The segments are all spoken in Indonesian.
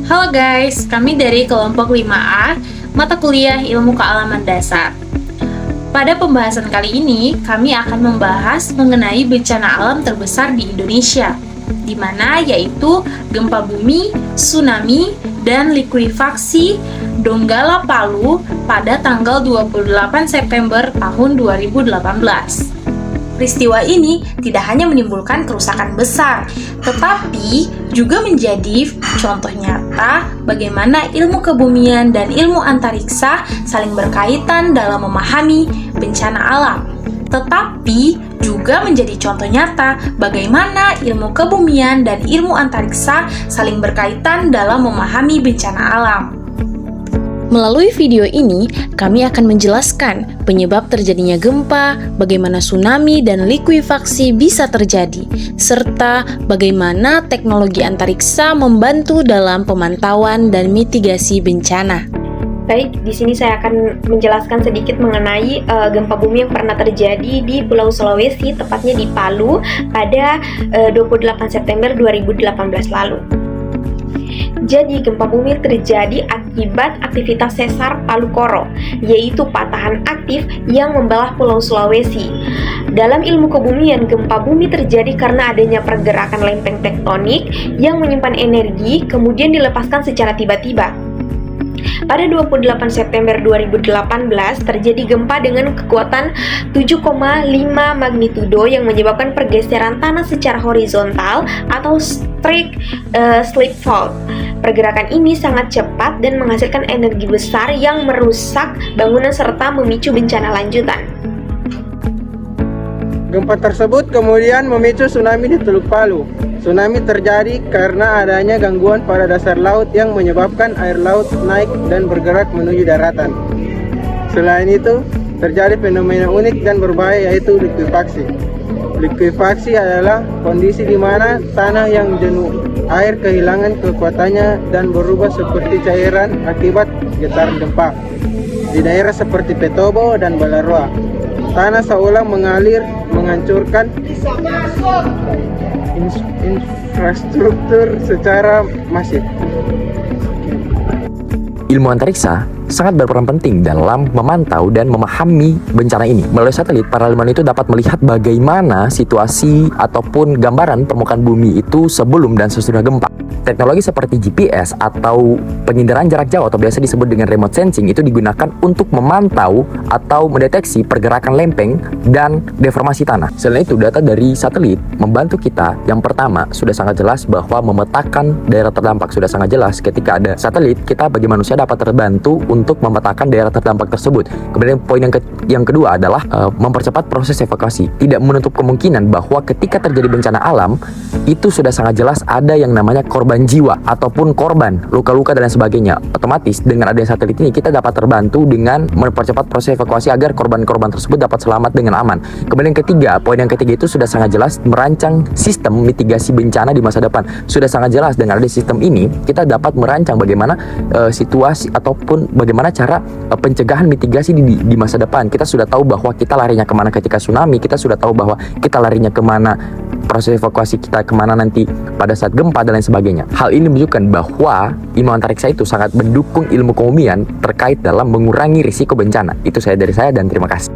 Halo guys, kami dari kelompok 5A, mata kuliah Ilmu Kealaman Dasar. Pada pembahasan kali ini, kami akan membahas mengenai bencana alam terbesar di Indonesia, di mana yaitu gempa bumi, tsunami, dan likuifaksi Donggala Palu pada tanggal 28 September tahun 2018. Peristiwa ini tidak hanya menimbulkan kerusakan besar, tetapi juga menjadi contoh nyata bagaimana ilmu kebumian dan ilmu antariksa saling berkaitan dalam memahami bencana alam. Tetapi juga menjadi contoh nyata bagaimana ilmu kebumian dan ilmu antariksa saling berkaitan dalam memahami bencana alam. Melalui video ini, kami akan menjelaskan penyebab terjadinya gempa, bagaimana tsunami dan likuifaksi bisa terjadi, serta bagaimana teknologi antariksa membantu dalam pemantauan dan mitigasi bencana. Baik, di sini saya akan menjelaskan sedikit mengenai gempa bumi yang pernah terjadi di Pulau Sulawesi, tepatnya di Palu pada 28 September 2018 lalu. Jadi, gempa bumi terjadi akibat aktivitas sesar Palu Koro, yaitu patahan aktif yang membelah Pulau Sulawesi. Dalam ilmu kebumian, gempa bumi terjadi karena adanya pergerakan lempeng tektonik yang menyimpan energi, kemudian dilepaskan secara tiba-tiba. Pada 28 September 2018 terjadi gempa dengan kekuatan 7,5 magnitudo yang menyebabkan pergeseran tanah secara horizontal atau slip fault. Pergerakan ini sangat cepat dan menghasilkan energi besar yang merusak bangunan serta memicu bencana lanjutan. Gempa tersebut kemudian memicu tsunami di Teluk Palu. Tsunami terjadi karena adanya gangguan pada dasar laut yang menyebabkan air laut naik dan bergerak menuju daratan. Selain itu, terjadi fenomena unik dan berbahaya yaitu likuifaksi. Likuifaksi adalah kondisi di mana tanah yang jenuh air kehilangan kekuatannya dan berubah seperti cairan akibat getaran gempa. Di daerah seperti Petobo dan Balaroa, tanah seolah mengalir menghancurkan infrastruktur secara masif. Ilmu antariksa sangat berperan penting dalam memantau dan memahami bencana ini. Melalui satelit, para ilmuwan itu dapat melihat bagaimana situasi ataupun gambaran permukaan bumi itu sebelum dan sesudah gempa. Teknologi seperti GPS atau penginderaan jarak jauh atau biasa disebut dengan remote sensing itu digunakan untuk memantau atau mendeteksi pergerakan lempeng dan deformasi tanah. Selain itu, data dari satelit membantu kita. Yang pertama, sudah sangat jelas bahwa memetakan daerah terdampak. Sudah sangat jelas ketika ada satelit, kita bagi manusia dapat terbantu untuk memetakan daerah terdampak tersebut. Kemudian poin yang kedua adalah mempercepat proses evakuasi. Tidak menutup kemungkinan bahwa ketika terjadi bencana alam, itu sudah sangat jelas ada yang namanya korban jiwa ataupun korban, luka-luka dan lain sebagainya. Otomatis dengan adanya satelit ini kita dapat terbantu dengan mempercepat proses evakuasi agar korban-korban tersebut dapat selamat dengan aman. Kemudian poin yang ketiga itu sudah sangat jelas merancang sistem mitigasi bencana di masa depan. Sudah sangat jelas dengan adanya sistem ini kita dapat merancang bagaimana situasi ataupun bagaimana cara pencegahan mitigasi di masa depan. Kita sudah tahu bahwa kita larinya kemana ketika tsunami, kita sudah tahu bahwa kita larinya kemana, proses evakuasi kita kemana nanti pada saat gempa dan lain sebagainya. Hal ini menunjukkan bahwa ilmu antariksa itu sangat mendukung ilmu kebumian terkait dalam mengurangi risiko bencana. Itu dari saya dan terima kasih.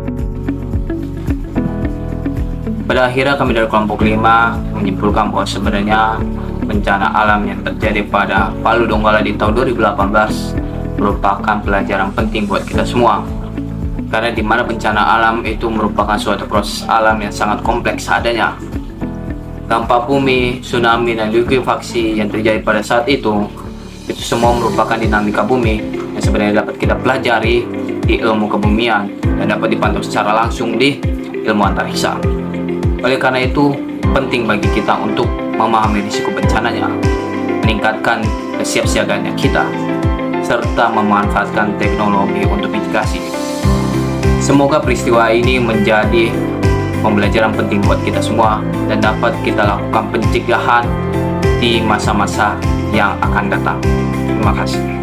Pada akhirnya kami dari kelompok 5 menyimpulkan bahwa sebenarnya bencana alam yang terjadi pada Palu Donggala di tahun 2018 merupakan pelajaran penting buat kita semua. Karena di mana bencana alam itu merupakan suatu proses alam yang sangat kompleks adanya. Gempa bumi, tsunami, dan likuifaksi yang terjadi pada saat itu semua merupakan dinamika bumi yang sebenarnya dapat kita pelajari di ilmu kebumian dan dapat dipantau secara langsung di ilmu antariksa. Oleh karena itu, penting bagi kita untuk memahami risiko bencananya, meningkatkan kesiapsiagaannya kita, serta memanfaatkan teknologi untuk mitigasi. Semoga peristiwa ini menjadi pembelajaran penting buat kita semua dan dapat kita lakukan pencegahan di masa-masa yang akan datang. Terima kasih.